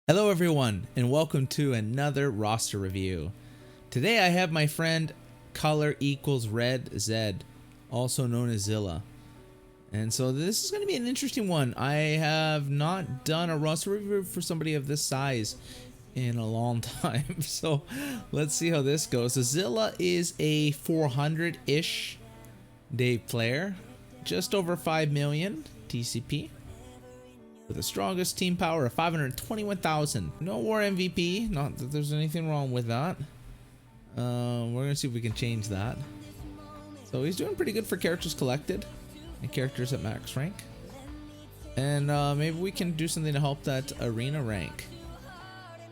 Hello everyone, and welcome to another roster review. Today I have my friend Color Equals Red Zed, also known as Zilla. And so this is going to be an interesting one. I have not done a roster review for somebody of this size in a long time. So let's see how this goes. So Zilla is a 400-ish day player, just over 5 million TCP. With the strongest team power of 521,000. No war MVP. Not that there's anything wrong with that. We're going to see if we can change that. So he's doing pretty good for characters collected and characters at max rank. And maybe we can do something to help that arena rank.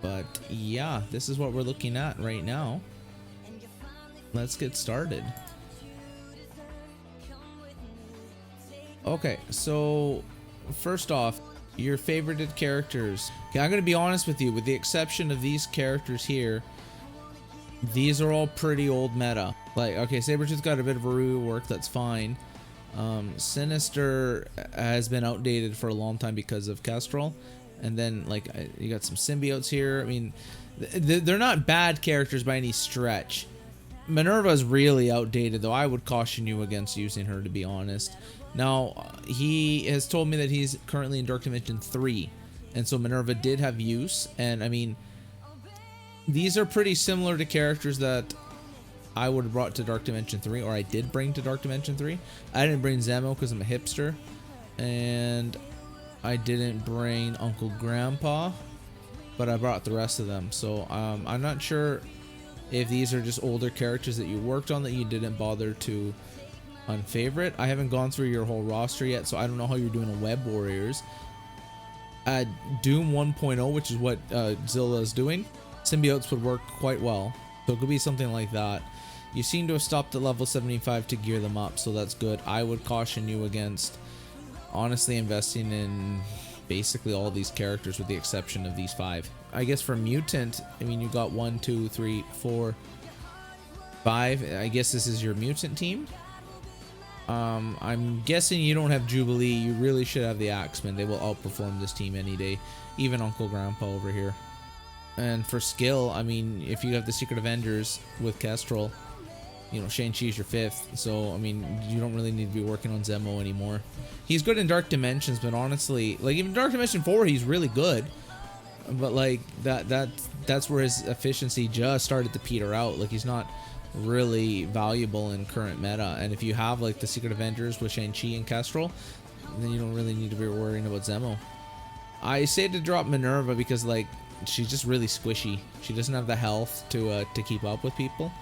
But yeah, this is what we're looking at right now. Let's get started. Okay, so first off, your favorited characters. Okay, I'm gonna be honest with you, with the exception of these characters here, these are all pretty old meta. Like, okay, Sabretooth's got a bit of a rework, that's fine. Sinister has been outdated for a long time because of Kestrel. And then, like, you got some symbiotes here. I mean, they're not bad characters by any stretch. Minerva's really outdated, though. I would caution you against using her, to be honest. Now, he has told me that he's currently in Dark Dimension 3, and so Minerva did have use, and I mean, these are pretty similar to characters that I would have brought to Dark Dimension 3, or I did bring to Dark Dimension 3. I didn't bring Zemo because I'm a hipster, and I didn't bring Uncle Grandpa, but I brought the rest of them, so I'm not sure if these are just older characters that you worked on that you didn't bother to unfavorite. I haven't gone through your whole roster yet, so I don't know how you're doing on Web Warriors. Doom 1.0, which is what Zilla is doing, symbiotes would work quite well, so it could be something like that. You seem to have stopped at level 75 to gear them up, so that's good. I would caution you against honestly investing in basically all these characters with the exception of these 5. I guess for mutant, I mean, you got 1, 2, 3, 4, 5. I guess this is your mutant team. I'm guessing you don't have Jubilee. You really should have the Axemen. They will outperform this team any day, even Uncle Grandpa over here. And for skill, I mean, if you have the Secret Avengers with Kestrel, you know, Shang-Chi's your 5th, so I mean, you don't really need to be working on Zemo anymore. He's good in Dark Dimensions, but honestly, like, even Dark Dimension 4, he's really good. But like that's where his efficiency just started to peter out. Like, he's not really valuable in current meta, and if you have like the Secret Avengers with Shang-Chi and Kestrel, then you don't really need to be worrying about Zemo. I say to drop Minerva because, like, she's just really squishy. She doesn't have the health to keep up with people,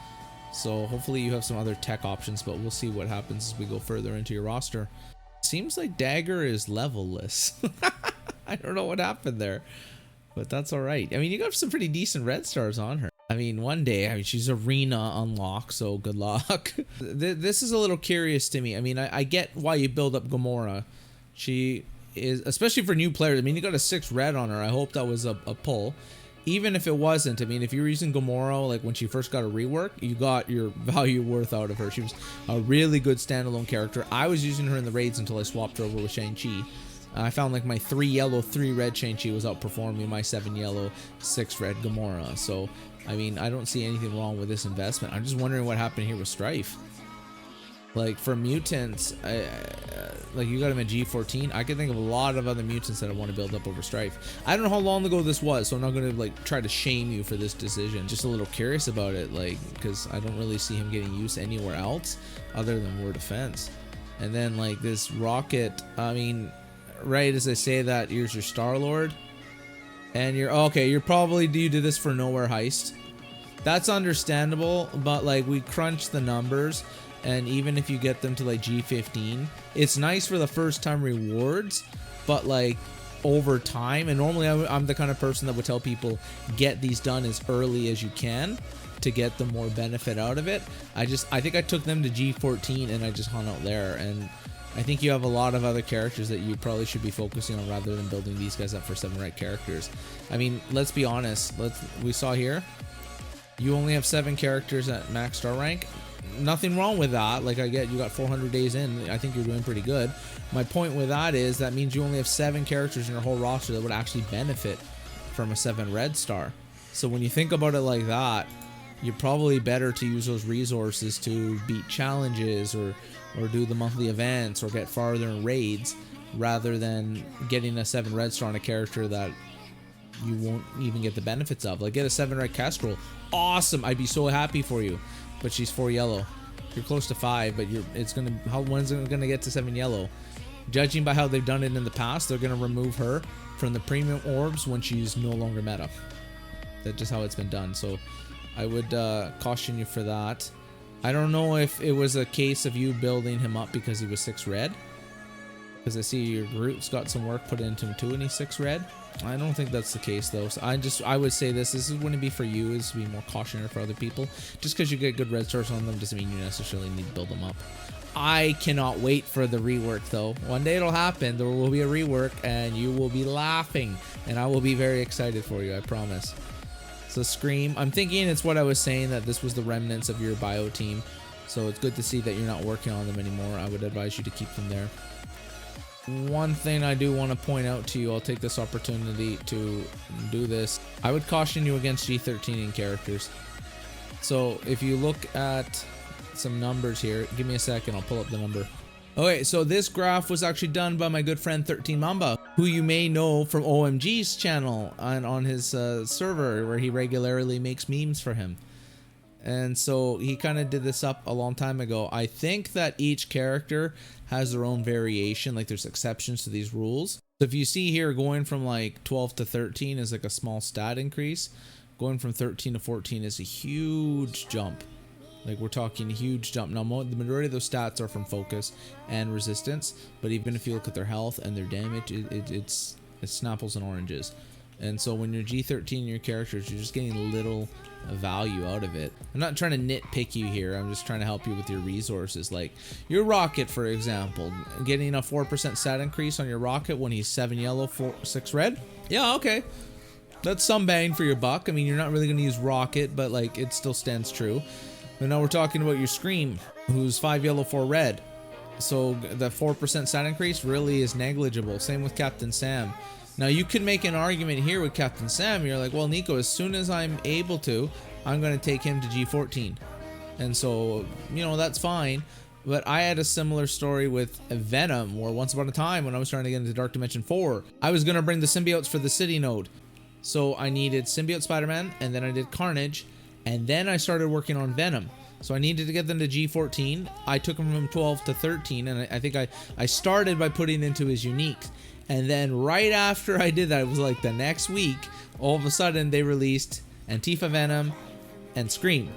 so hopefully you have some other tech options, but we'll see what happens as we go further into your roster. Seems like Dagger is levelless. I don't know what happened there, but that's alright. I mean, you got some pretty decent red stars on her. I mean, one day, I mean, she's arena unlock, so good luck. This is a little curious to me. I mean, I get why you build up Gamora. She is, especially for new players, I mean, you got a 6 red on her. I hope that was a pull. Even if it wasn't, I mean, if you were using Gamora, like when she first got a rework, you got your value worth out of her. She was a really good standalone character. I was using her in the raids until I swapped her over with Shang-Chi. I found like my 3 yellow, 3 red Shang-Chi was outperforming my 7 yellow, 6 red Gamora. So, I mean, I don't see anything wrong with this investment. I'm just wondering what happened here with Strife. Like, for mutants, like, you got him at G14. I can think of a lot of other mutants that I want to build up over Strife. I don't know how long ago this was, so I'm not going to, like, try to shame you for this decision. Just a little curious about it, like, because I don't really see him getting use anywhere else other than War Defense. And then, like, this Rocket, I mean, right as I say that, here's your Star-Lord. And you're, okay, you're probably, you did this for Nowhere Heist. That's understandable, but, like, we crunch the numbers, and even if you get them to, like, G15, it's nice for the first time rewards, but, like, over time, and normally I'm the kind of person that would tell people, get these done as early as you can to get the more benefit out of it. I think I took them to G14 and I just hung out there, and I think you have a lot of other characters that you probably should be focusing on rather than building these guys up for 7 right characters. I mean, let's be honest. We saw here, you only have 7 characters at max star rank. Nothing wrong with that. Like, I get you got 400 days in. I think you're doing pretty good. My point with that is that means you only have 7 characters in your whole roster that would actually benefit from a 7 red star. So when you think about it like that, you're probably better to use those resources to beat challenges or do the monthly events or get farther in raids, rather than getting a 7 red star on a character that you won't even get the benefits of. Like, get a 7 red Kestrel. Awesome, I'd be so happy for you. But she's 4 yellow. You're close to 5, but when's it gonna get to 7 yellow? Judging by how they've done it in the past, they're gonna remove her from the premium orbs when she's no longer meta. That's just how it's been done. So I would caution you for that. I don't know if it was a case of you building him up because he was 6 red, because I see your Groot's got some work put into him too and he's 6 red. I don't think that's the case though. So I would say this wouldn't be for you, is to be more cautionary for other people. Just because you get good red stars on them doesn't mean you necessarily need to build them up. I cannot wait for the rework though. One day it'll happen. There will be a rework and you will be laughing, and I will be very excited for you, I promise. So Scream, I'm thinking it's what I was saying, that this was the remnants of your bio team. So it's good to see that you're not working on them anymore. I would advise you to keep them there. One thing I do want to point out to you, I'll take this opportunity to do this. I would caution you against G13 in characters. So if you look at some numbers here, give me a second, I'll pull up the number. Okay, so this graph was actually done by my good friend 13 Mamba, who you may know from OMG's channel and on his server, where he regularly makes memes for him. And so he kind of did this up a long time ago. I think that each character has their own variation, like there's exceptions to these rules. So if you see here, going from like 12 to 13 is like a small stat increase. Going from 13 to 14 is a huge jump. Like, we're talking a huge jump. Now, the majority of those stats are from focus and resistance, but even if you look at their health and their damage, it's Snapples and oranges. And so when you're G13 your characters, you're just getting little value out of it. I'm not trying to nitpick you here, I'm just trying to help you with your resources. Like your Rocket, for example, getting a 4% stat increase on your Rocket when he's 7 yellow, 6 red. Yeah, okay. That's some bang for your buck. I mean, you're not really going to use Rocket, but like, it still stands true. But now we're talking about your Scream, who's 5 yellow, 4 red. So the 4% stat increase really is negligible. Same with Captain Sam. Now you could make an argument here with Captain Sam. You're like, well, Nico, as soon as I'm able to, I'm going to take him to G14. And so, you know, that's fine. But I had a similar story with Venom, where once upon a time when I was trying to get into Dark Dimension 4, I was going to bring the symbiotes for the city node. So I needed Symbiote Spider-Man, and then I did Carnage, and then I started working on Venom. So I needed to get them to G14. I took him from 12 to 13, and I think I started by putting into his uniques. And then right after I did that, it was like the next week, all of a sudden they released Antifa Venom and Scream.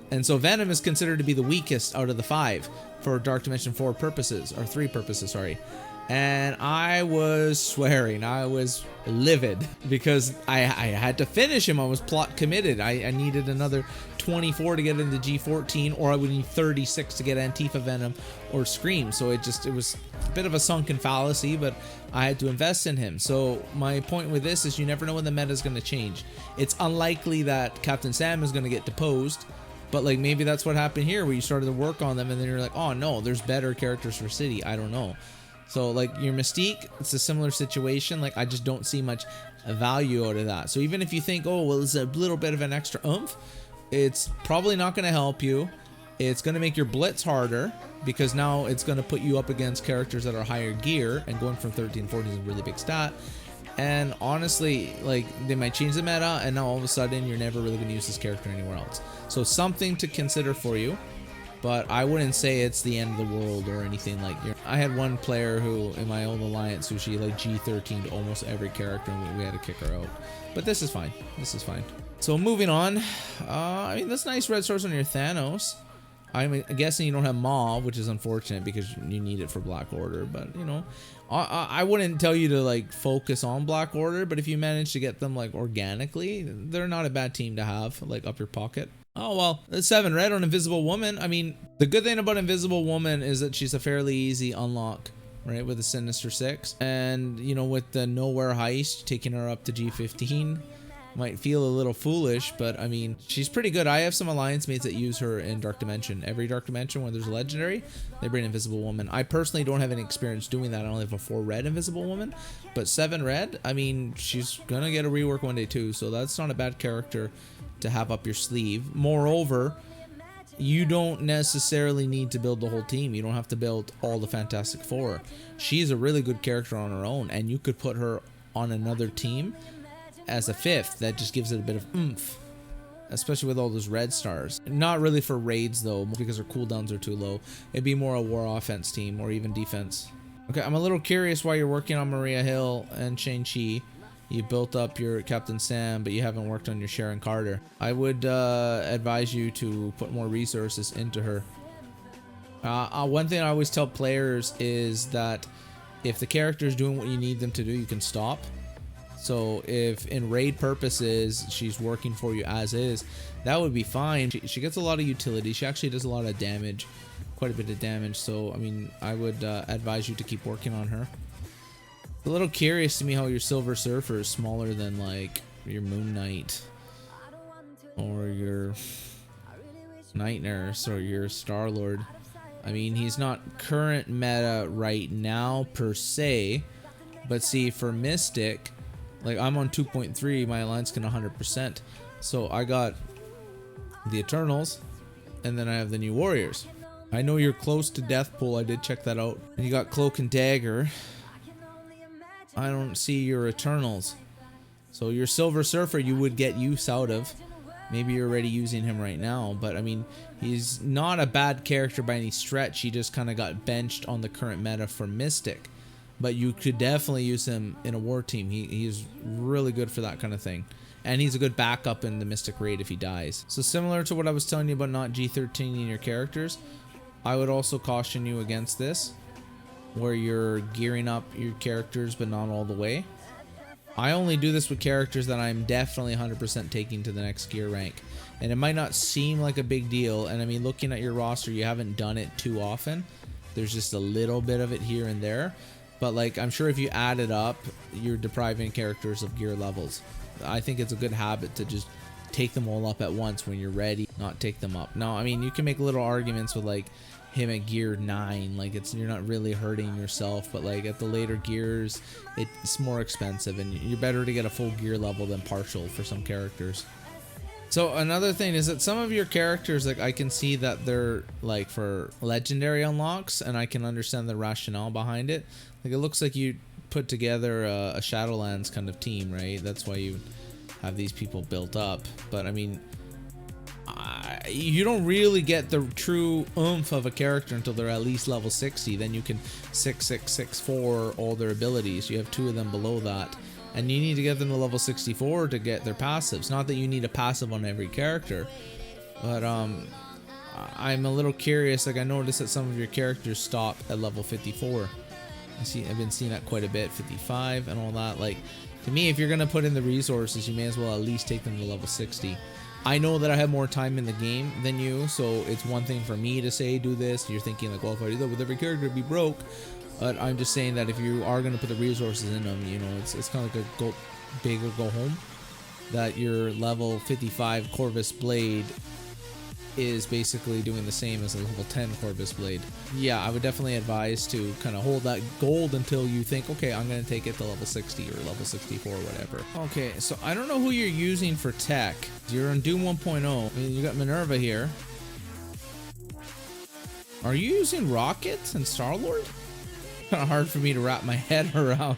And so Venom is considered to be the weakest out of the 5 for Dark Dimension 4 purposes, or 3 purposes, sorry. And I was swearing, I was livid, because I had to finish him. I was plot committed. I needed another 24 to get into G14, or I would need 36 to get Antifa Venom or Scream. So it was a bit of a sunken fallacy, but I had to invest in him. So my point with this is, you never know when the meta is going to change. It's unlikely that Captain Sam is going to get deposed, but like maybe that's what happened here, where you started to work on them and then you're like, oh no, there's better characters for City. I don't know. So like your Mystique, it's a similar situation. Like, I just don't see much value out of that. So even if you think, oh, well, it's a little bit of an extra oomph, it's probably not going to help you. It's going to make your blitz harder, because now it's going to put you up against characters that are higher gear, and going from 13 to 14 is a really big stat. And honestly, like, they might change the meta, and now all of a sudden you're never really going to use this character anywhere else. So something to consider for you. But I wouldn't say it's the end of the world or anything. Like, I had one player who, in my old alliance, who she like G13'd almost every character, and we had to kick her out. But this is fine. This is fine. So moving on. I mean, that's nice red stars on your Thanos. I'm guessing you don't have Maw, which is unfortunate because you need it for Black Order. But, you know, I wouldn't tell you to like focus on Black Order. But if you manage to get them like organically, they're not a bad team to have like up your pocket. Oh, well, that's 7 red on Invisible Woman. I mean, the good thing about Invisible Woman is that she's a fairly easy unlock, right, with a Sinister 6. And, you know, with the Nowhere Heist, taking her up to G15, might feel a little foolish, but I mean, she's pretty good. I have some alliance mates that use her in Dark Dimension. Every Dark Dimension when there's a legendary, they bring Invisible Woman. I personally don't have any experience doing that. I only have a 4 red Invisible Woman, but 7 red, I mean, she's gonna get a rework one day too, so that's not a bad character to have up your sleeve. Moreover, you don't necessarily need to build the whole team. You don't have to build all the Fantastic Four. She's a really good character on her own, and you could put her on another team as a 5th. That just gives it a bit of oomph, especially with all those red stars. Not really for raids though, because her cooldowns are too low. It'd be more a war offense team or even defense. Okay, I'm a little curious why you're working on Maria Hill and Shang-Chi. You built up your Captain Sam, but you haven't worked on your Sharon Carter. I would advise you to put more resources into her. One thing I always tell players is that if the character is doing what you need them to do, you can stop. So if in raid purposes she's working for you as is, that would be fine. She gets a lot of utility. She actually does a lot of damage, quite a bit of damage. So I mean, I would advise you to keep working on her. A little curious to me how your Silver Surfer is smaller than like your Moon Knight or your Night Nurse or your Star-Lord. I mean, he's not current meta right now per se, but see, for Mystic, like I'm on 2.3, my alliance can 100%. So I got the Eternals, and then I have the New Warriors. I know you're close to Deathpool, I did check that out. And you got Cloak and Dagger. I don't see your Eternals. So your Silver Surfer you would get use out of. Maybe you're already using him right now, but I mean, he's not a bad character by any stretch. He just kind of got benched on the current meta for Mystic. But you could definitely use him in a war team. He's really good for that kind of thing. And he's a good backup in the Mystic raid if he dies. So similar to what I was telling you about not G13ing your characters, I would also caution you against this, where you're gearing up your characters but not all the way. I only do this with characters that I'm definitely 100% taking to the next gear rank. And it might not seem like a big deal, and I mean, looking at your roster, you haven't done it too often. There's just a little bit of it here and there. But like, I'm sure if you add it up, you're depriving characters of gear levels. I think it's a good habit to just take them all up at once when you're ready, not take them up. Now, I mean, you can make little arguments with like him at gear 9, like you're not really hurting yourself, but like at the later gears it's more expensive, and you're better to get a full gear level than partial for some characters. So another thing is that some of your characters, like I can see that they're like for legendary unlocks, and I can understand the rationale behind it. Like it looks like you put together a Shadowlands kind of team, right? That's why you have these people built up. But I mean, you don't really get the true oomph of a character until they're at least level 60. Then you can 6 all their abilities. You have 2 of them below that, and you need to get them to level 64 to get their passives. Not that you need a passive on every character, but I'm a little curious. Like I noticed that some of your characters stop at level 54. I've been seeing that quite a bit, 55 and all that. Like, to me, if you're gonna put in the resources, you may as well at least take them to level 60. I know that I have more time in the game than you, so it's one thing for me to say do this. You're thinking like, well, if I do that with every character, it'd be broke. But I'm just saying that if you are going to put the resources in them, you know, it's kind of like a go big or go home. That your level 55 Corvus Blade is basically doing the same as a level 10 Corvus Blade. Yeah, I would definitely advise to kind of hold that gold until you think, okay, I'm going to take it to level 60 or level 64 or whatever. Okay, so I don't know who you're using for tech. You're on Doom 1.0. I mean, you got Minerva here. Are you using Rocket and Star-Lord? Kind of hard for me to wrap my head around.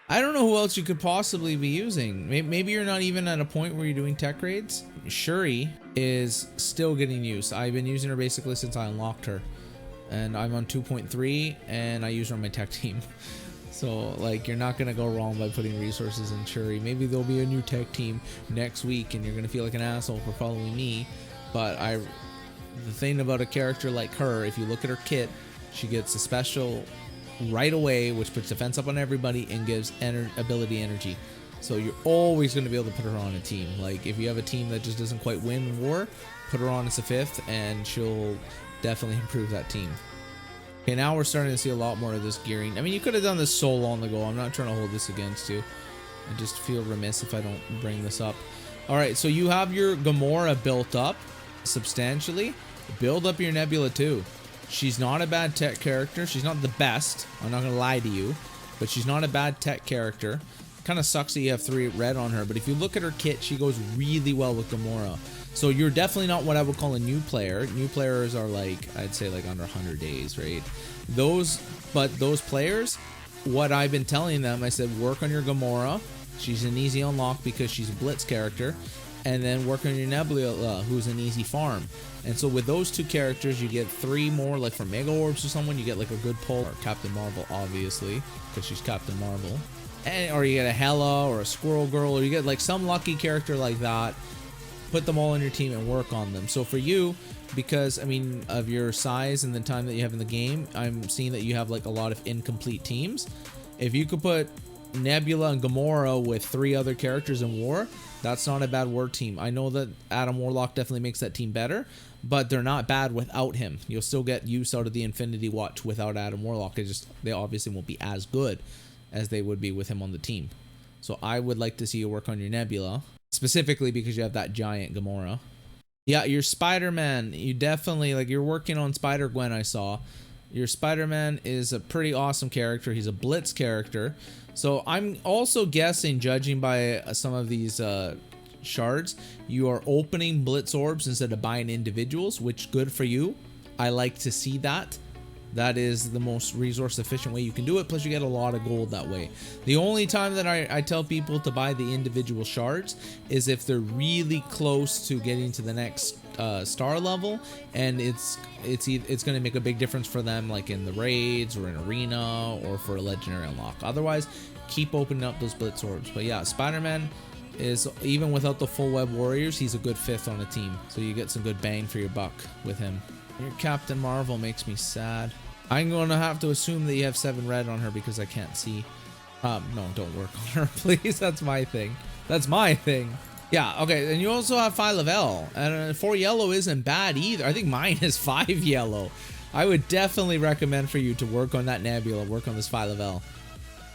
I don't know who else you could possibly be using. Maybe you're not even at a point where you're doing tech raids. Shuri is still getting used. I've been using her basically since I unlocked her. And I'm on 2.3 and I use her on my tech team. So like, you're not gonna go wrong by putting resources in Shuri. Maybe there'll be a new tech team next week and you're gonna feel like an asshole for following me. But the thing about a character like her, if you look at her kit, she gets a special right away, which puts defense up on everybody and gives ability energy. So you're always going to be able to put her on a team. Like if you have a team that just doesn't quite win war, put her on as a 5th and she'll definitely improve that team. Okay, now we're starting to see a lot more of this gearing. I mean, you could have done this so long ago. I'm not trying to hold this against you. I just feel remiss if I don't bring this up. All right, so you have your Gamora built up substantially. Build up your Nebula too. She's not a bad tech character. She's not the best. I'm not gonna lie to you, but she's not a bad tech character. Kind of sucks that you have 3 red on her, but if you look at her kit, she goes really well with Gamora. So you're definitely not what I would call a new player. New players are like, I'd say like under 100 days, right? Those players, what I've been telling them, I said work on your Gamora. She's an easy unlock because she's a blitz character, and then work on your Nebula, who's an easy farm. And so with those 2 characters, you get 3 more, like for Mega Orbs or someone, you get like a good pull. Or Captain Marvel, obviously, because she's Captain Marvel. Or you get a Hela or a Squirrel Girl, or you get like some lucky character like that. Put them all on your team and work on them. So for you, because I mean of your size and the time that you have in the game, I'm seeing that you have like a lot of incomplete teams. If you could put Nebula and Gamora with 3 other characters in war, that's not a bad war team. I know that Adam Warlock definitely makes that team better, but they're not bad without him. You'll still get use out of the Infinity Watch without Adam Warlock. They obviously won't be as good as they would be with him on the team. So I would like to see you work on your Nebula, specifically because you have that giant Gamora. Yeah, your Spider-Man, you definitely, like, you're working on Spider-Gwen, I saw. Your Spider-Man is a pretty awesome character. He's a blitz character. So I'm also guessing, judging by some of these shards, you are opening blitz orbs instead of buying individuals, which good for you. I like to see that. That is the most resource efficient way you can do it. Plus you get a lot of gold that way. The only time that I tell people to buy the individual shards is if they're really close to getting to the next star level, and it's going to make a big difference for them, like in the raids or in arena or for a legendary unlock. Otherwise, keep opening up those blitz orbs. But yeah, Spider-Man is, even without the full web warriors, he's a good 5th on a team, so you get some good bang for your buck with him. Your Captain Marvel makes me sad. I'm going to have to assume that you have 7 red on her because I can't see. No, don't work on her, please. That's my thing. That's my thing. Yeah, okay. And you also have 5 Lavelle. And 4 yellow isn't bad either. I think mine is 5 yellow. I would definitely recommend for you to work on that Nebula, work on this 5 Lavelle.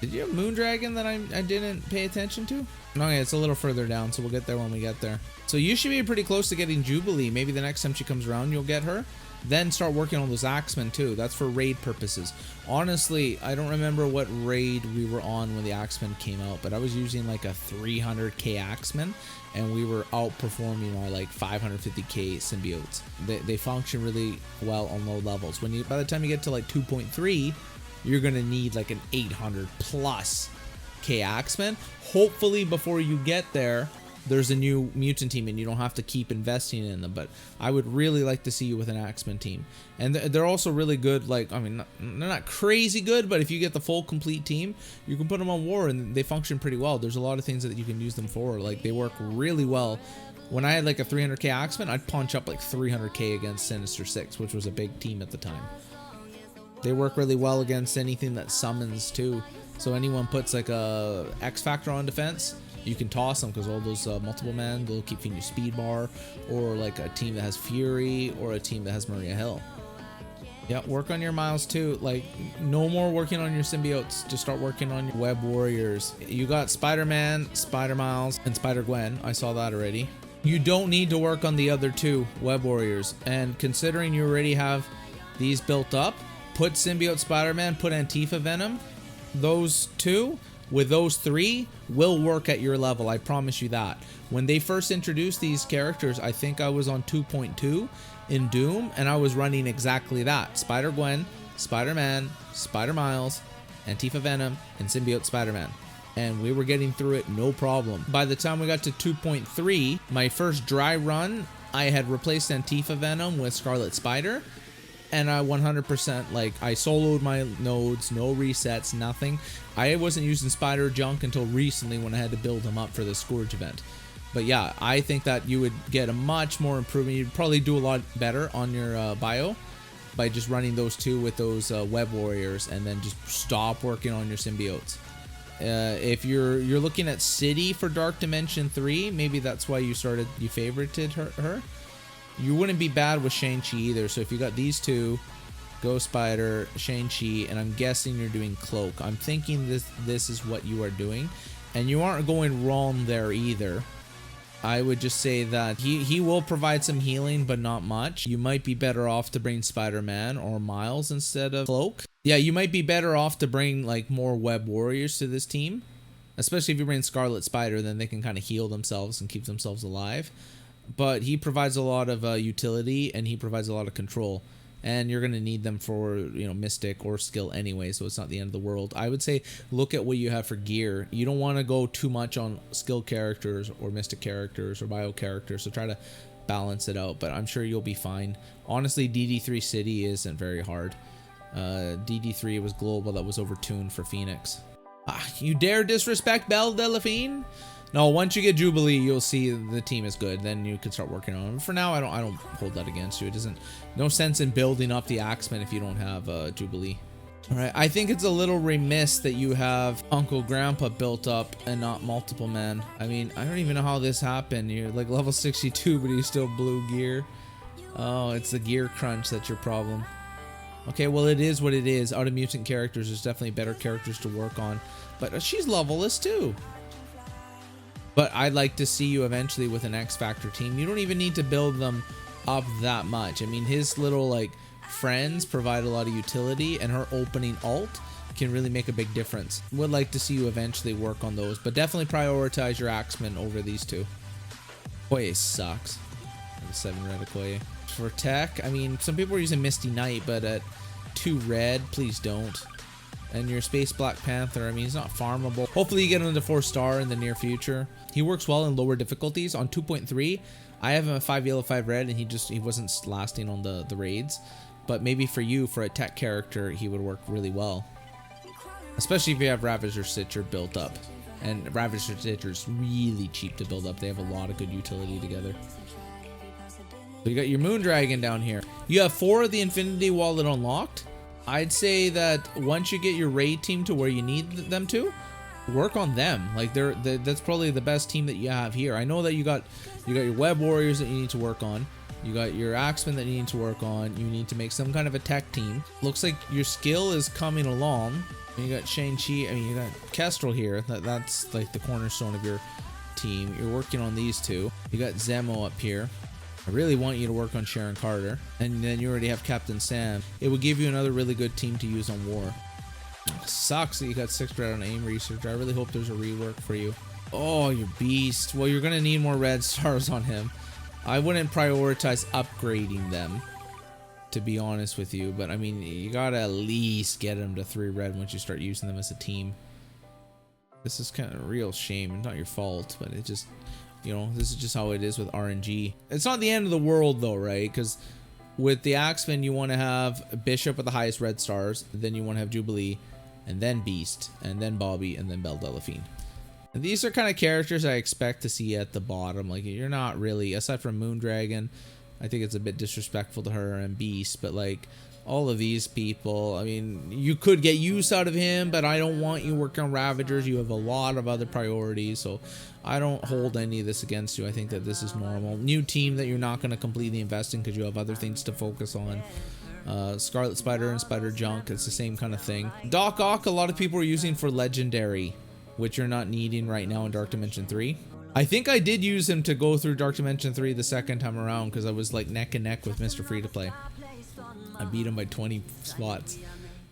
Did you have Moondragon that I didn't pay attention to? Okay, it's a little further down, so we'll get there when we get there. So you should be pretty close to getting Jubilee. Maybe the next time she comes around, you'll get her. Then start working on those Axemen too. That's for raid purposes. Honestly, I don't remember what raid we were on when the Axemen came out, but I was using like a 300k Axemen, and we were outperforming our like 550k symbiotes. They function really well on low levels. By the time you get to like 2.3, you're gonna need like an 800 plus k Axemen. Hopefully before you get there, there's a new mutant team and you don't have to keep investing in them, but I would really like to see you with an Axemen team. And they're also really good, like, I mean, they're not crazy good, but if you get the full complete team, you can put them on war and they function pretty well. There's a lot of things that you can use them for, like they work really well. When I had like a 300k Axemen, I'd punch up like 300k against Sinister Six, which was a big team at the time. They work really well against anything that summons too. So anyone puts like a X Factor on defense, you can toss them because all those multiple men, they'll keep feeding you speed bar, or like a team that has Fury or a team that has Maria Hill. Yeah, work on your Miles too. Like, no more working on your symbiotes. Just start working on your web warriors. You got Spider-Man, Spider-Miles, and Spider-Gwen. I saw that already. You don't need to work on the other 2 web warriors. And considering you already have these built up, put Symbiote Spider-Man, put Antifa Venom. Those 2 with those 3 will work at your level. I promise you that. When they first introduced these characters, I think I was on 2.2 in Doom, and I was running exactly that. Spider-Gwen, Spider-Man, Spider-Miles, Antifa Venom, and Symbiote Spider-Man. And we were getting through it no problem. By the time we got to 2.3, my first dry run, I had replaced Antifa Venom with Scarlet Spider. And I 100%, like, I soloed my nodes, no resets, nothing. I wasn't using Spider Junk until recently when I had to build him up for the Scourge event. But yeah, I think that you would get a much more improvement. You'd probably do a lot better on your bio by just running those 2 with those web warriors, and then just stop working on your symbiotes. If you're looking at City for Dark Dimension 3, maybe that's why you favorited her. You wouldn't be bad with Shang-Chi either. So if you got these 2, Ghost Spider, Shang-Chi, and I'm guessing you're doing Cloak. I'm thinking this is what you are doing. and you aren't going wrong there either. I would just say that he will provide some healing, but not much. You might be better off to bring Spider-Man or Miles instead of Cloak. Yeah, you might be better off to bring like more web warriors to this team, especially if you bring Scarlet Spider. Then they can kind of heal themselves and keep themselves alive. But he provides a lot of utility, and he provides a lot of control. And you're going to need them for, you know, Mystic or skill anyway, so it's not the end of the world. I would say look at what you have for gear. You don't want to go too much on skill characters or Mystic characters or bio characters, so try to balance it out, but I'm sure you'll be fine. Honestly, DD3 City isn't very hard. DD3 was global, that was overtuned for Phoenix. You dare disrespect Belle Delphine? No, once you get Jubilee, you'll see the team is good. Then you can start working on it. For now, I don't hold that against you. It doesn't, no sense in building up the Axemen if you don't have Jubilee. All right, I think it's a little remiss that you have Uncle Grandpa built up and not multiple man. I mean, I don't even know how this happened. You're like level 62, but he's still blue gear. Oh, it's the gear crunch that's your problem. Okay, well, it is what it is. Out of mutant characters, there's definitely better characters to work on. But she's level-less too. But I'd like to see you eventually with an X Factor team. You don't even need to build them up that much. I mean, his little like friends provide a lot of utility, and her opening ult can really make a big difference. Would like to see you eventually work on those, but definitely prioritize your Axemen over these two. Okoye sucks. 7 red Okoye. For tech, I mean, some people are using Misty Knight, but at 2 red, please don't. And your Space Black Panther, I mean, he's not farmable. Hopefully you get him to 4-star in the near future. He works well in lower difficulties. On 2.3, I have him at 5 yellow, 5 red, and he wasn't lasting on the raids. But maybe for you, for a tech character, he would work really well. Especially if you have Ravager Stitcher built up. And Ravager Stitcher is really cheap to build up. They have a lot of good utility together. So you got your Moondragon down here. You have 4 of the Infinity Wallet unlocked. I'd say that once you get your raid team to where you need them to, work on them. Like that's probably the best team that you have here. I know that you got your web warriors that you need to work on. You got your Axemen that you need to work on. You need to make some kind of a tech team. Looks like your skill is coming along. You got Shang-Chi. I mean, you got Kestrel here. That's like the cornerstone of your team. You're working on these two. You got Zemo up here. I really want you to work on Sharon Carter. And then you already have Captain Sam. It would give you another really good team to use on War. Sucks that you got 6 red on aim research. I really hope there's a rework for you. Oh, your beast. Well, you're going to need more red stars on him. I wouldn't prioritize upgrading them, to be honest with you. But, I mean, you got to at least get them to 3 red once you start using them as a team. This is kind of a real shame. Not your fault, but it just... You know, this is just how it is with RNG. It's not the end of the world though, right? Because with the Axemen, you want to have Bishop with the highest red stars. Then you want to have Jubilee, and then Beast, and then Bobby, and then Belle Delphine. And these are kind of characters I expect to see at the bottom. Like, you're not really, aside from Moondragon, I think it's a bit disrespectful to her, and Beast. But like, all of these people, I mean, you could get use out of him, but I don't want you working on Ravagers. You have a lot of other priorities, so I don't hold any of this against you. I think that this is normal. New team that you're not going to completely invest in because you have other things to focus on. Scarlet Spider and Spider Junk, it's the same kind of thing. Doc Ock, a lot of people are using for Legendary, which you're not needing right now in Dark Dimension 3. I think I did use him to go through Dark Dimension 3 the second time around because I was like neck and neck with Mr. Free to Play. I beat him by 20 spots.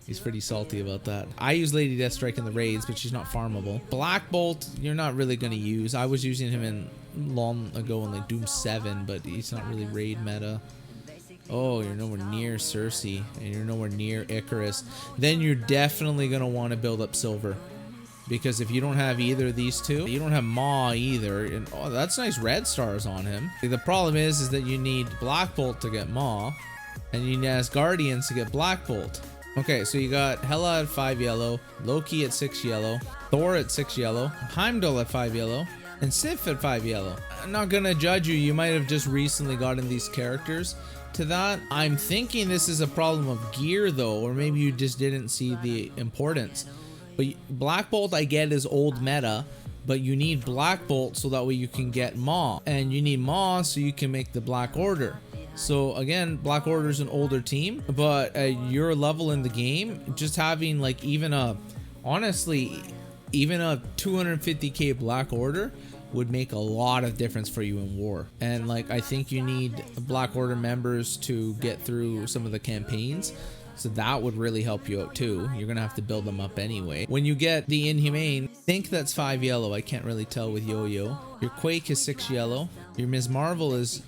He's pretty salty about that. I use Lady Deathstrike in the raids, but she's not farmable. Black Bolt, you're not really going to use. I was using him in long ago in like Doom 7, but he's not really raid meta. Oh, you're nowhere near Cersei, and you're nowhere near Icarus. Then you're definitely going to want to build up Silver. Because if you don't have either of these two, you don't have Maw either. And oh, that's nice red stars on him. The problem is that you need Black Bolt to get Maw. And you need Asgardians to get Black Bolt. Okay, so you got Hela at 5 yellow, Loki at 6 yellow, Thor at 6 yellow, Heimdall at 5 yellow, and Sif at 5 yellow. I'm not gonna judge you. You might have just recently gotten these characters to that. I'm thinking this is a problem of gear though, or maybe you just didn't see the importance. But Black Bolt I get is old meta, but you need Black Bolt so that way you can get Maw. And you need Maw so you can make the Black Order. So again, Black Order is an older team, but at your level in the game, just having like even a, honestly, even a 250k Black Order would make a lot of difference for you in war. And like, I think you need Black Order members to get through some of the campaigns. So that would really help you out too. You're gonna have to build them up anyway. When you get the Inhumane, I think that's 5 yellow. I can't really tell with Yo-Yo. Your Quake is 6 yellow. Your Ms. Marvel is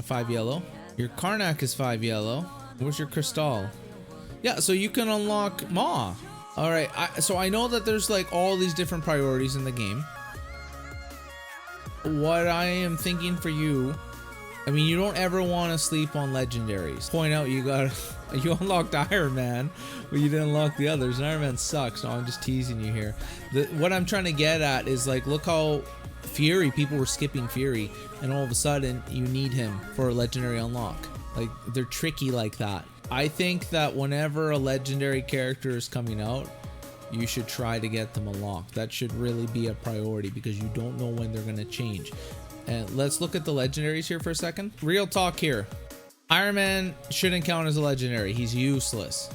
5 yellow. Your Karnak is 5 yellow. Where's your Crystal? Yeah, so you can unlock Maw. All right, so I know that there's like all these different priorities in the game. What I am thinking for you, I mean, you don't ever want to sleep on Legendaries. Point out you unlocked Iron Man, but you didn't unlock the others. And Iron Man sucks. No, I'm just teasing you here. What I'm trying to get at is like, look how Fury, people were skipping Fury, and all of a sudden you need him for a legendary unlock. Like, they're tricky like that. I think that whenever a legendary character is coming out, you should try to get them unlocked. That should really be a priority because you don't know when they're going to change. And let's look at the legendaries here for a second. Real talk here. Iron Man shouldn't count as a legendary. He's useless.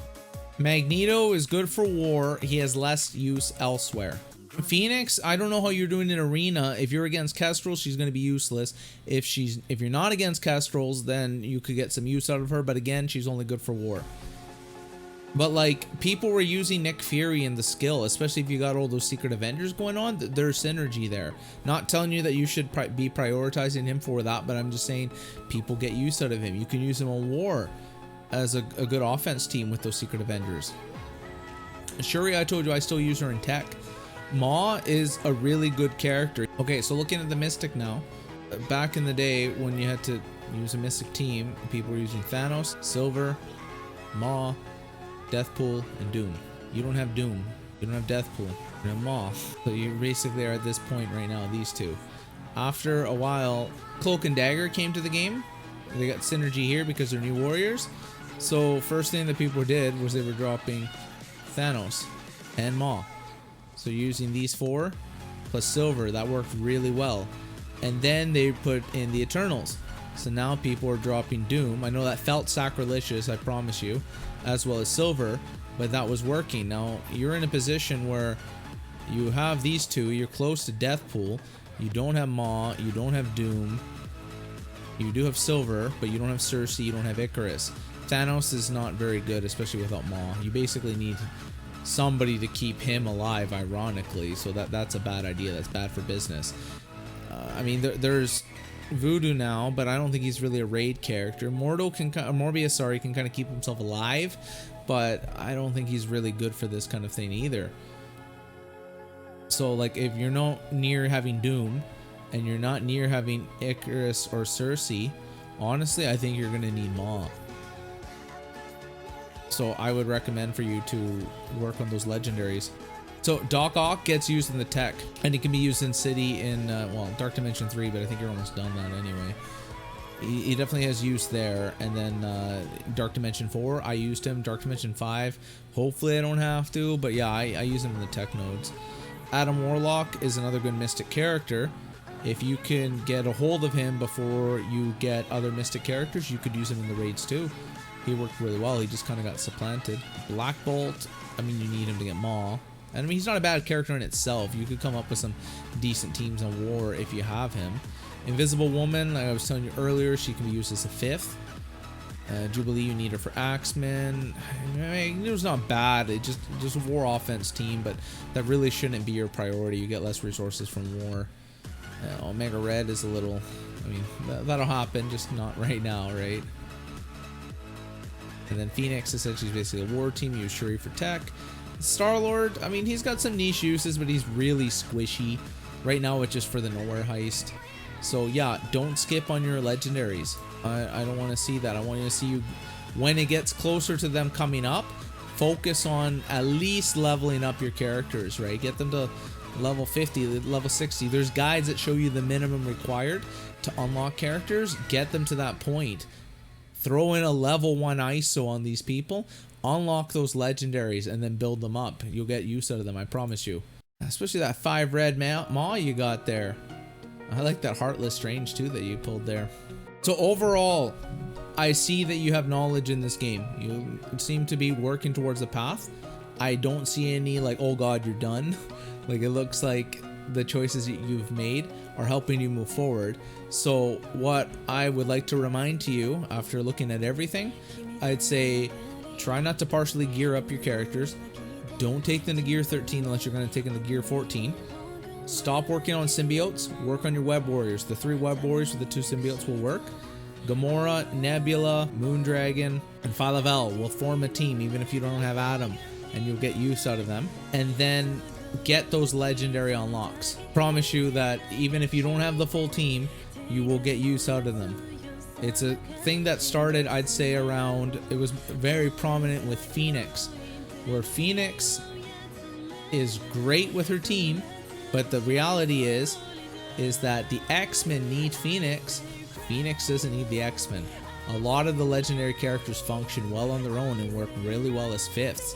Magneto is good for war. He has less use elsewhere. Phoenix, I don't know how you're doing in arena. If you're against Kestrel, she's going to be useless. If you're not against Kestrels, then you could get some use out of her. But again, she's only good for war. But like, people were using Nick Fury in the skill, especially if you got all those Secret Avengers going on. There's synergy there. Not telling you that you should be prioritizing him for that, but I'm just saying people get use out of him. You can use him on war as a good offense team with those Secret Avengers. Shuri, I told you I still use her in tech. Maw is a really good character. Okay, so looking at the Mystic now. Back in the day when you had to use a Mystic team, people were using Thanos, Silver, Maw, Deathpool, and Doom. You don't have Doom. You don't have Deathpool. You have Maw. So you basically are at this point right now, these two. After a while, Cloak and Dagger came to the game. They got synergy here because they're new warriors. So first thing that people did was they were dropping Thanos and Maw. So using these 4 plus Silver, that worked really well. And then they put in the Eternals. So now people are dropping Doom. I know that felt sacrilegious, I promise you, as well as Silver, but that was working. Now you're in a position where you have these two, you're close to Deathpool, you don't have Maw, you don't have Doom, you do have Silver, but you don't have Cersei, you don't have Icarus. Thanos is not very good, especially without Maw. You basically need somebody to keep him alive, ironically, so that's a bad idea. That's bad for business. I mean, there's Voodoo now, but I don't think he's really a raid character. Morbius, can kind of keep himself alive, but I don't think he's really good for this kind of thing either. So like, if you're not near having Doom and you're not near having Icarus or Cersei, honestly, I think you're gonna need Maw. So I would recommend for you to work on those legendaries. So Doc Ock gets used in the tech, and it can be used in City in, well, Dark Dimension 3, but I think you're almost done that anyway. He definitely has use there. And then Dark Dimension 4, I used him. Dark Dimension 5, hopefully I don't have to, but yeah, I use him in the tech nodes. Adam Warlock is another good Mystic character. If you can get a hold of him before you get other Mystic characters, you could use him in the raids too. He worked really well. He just kind of got supplanted. Black Bolt, I mean, you need him to get Maw. And I mean, he's not a bad character in itself. You could come up with some decent teams on war if you have him. Invisible Woman, like I was telling you earlier, she can be used as a 5th. Jubilee, you need her for Axeman. It was not bad. It just a war offense team, but that really shouldn't be your priority. You get less resources from war. Omega Red is a little, I mean, that'll happen, just not right now, right? And then Phoenix, essentially, is basically a war team. You use Shuri for tech. Star-Lord, I mean, he's got some niche uses, but he's really squishy. Right now, it's just for the Nowhere heist. So yeah, don't skip on your legendaries. I don't want to see that. I want you to see you, when it gets closer to them coming up, focus on at least leveling up your characters, right? Get them to level 50, level 60. There's guides that show you the minimum required to unlock characters. Get them to that point. Throw in a level 1 ISO on these people, unlock those legendaries, and then build them up. You'll get use out of them, I promise you. Especially that 5 red Maw you got there. I like that Heartless Strange too that you pulled there. So overall, I see that you have knowledge in this game. You seem to be working towards the path. I don't see any like, oh god, you're done. Like, it looks like the choices that you've made are helping you move forward. So what I would like to remind to you after looking at everything, I'd say try not to partially gear up your characters. Don't take them to gear 13 unless you're going to take them to gear 14. Stop working on symbiotes. Work on your web warriors. The 3 web warriors with the 2 symbiotes will work. Gamora, Nebula, Moondragon, and Phyla-Vell will form a team even if you don't have Adam, and you'll get use out of them. And then get those legendary unlocks. Promise you that even if you don't have the full team, you will get use out of them. It's a thing that started, I'd say, around, it was very prominent with Phoenix, where Phoenix is great with her team, but the reality is that the X-Men need Phoenix. Phoenix doesn't need the X-Men. A lot of the legendary characters function well on their own and work really well as fifths.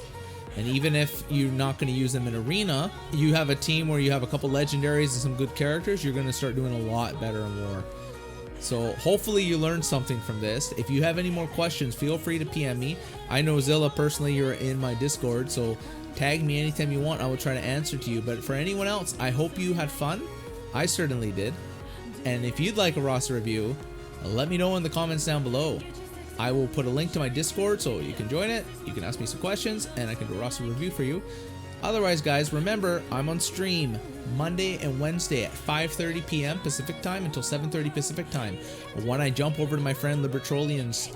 And even if you're not going to use them in arena, you have a team where you have a couple legendaries and some good characters, you're going to start doing a lot better in war. So hopefully you learned something from this. If you have any more questions, feel free to PM me. I know Zilla personally, you're in my Discord, so tag me anytime you want. I will try to answer to you. But for anyone else, I hope you had fun. I certainly did. And if you'd like a roster review, let me know in the comments down below. I will put a link to my Discord so you can join it. You can ask me some questions and I can do a roster review for you. Otherwise, guys, remember, I'm on stream Monday and Wednesday at 5:30 p.m. Pacific time until 7:30 Pacific time. When I jump over to my friend Libertrolian's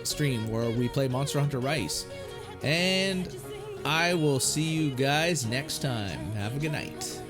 stream where we play Monster Hunter Rise. And I will see you guys next time. Have a good night.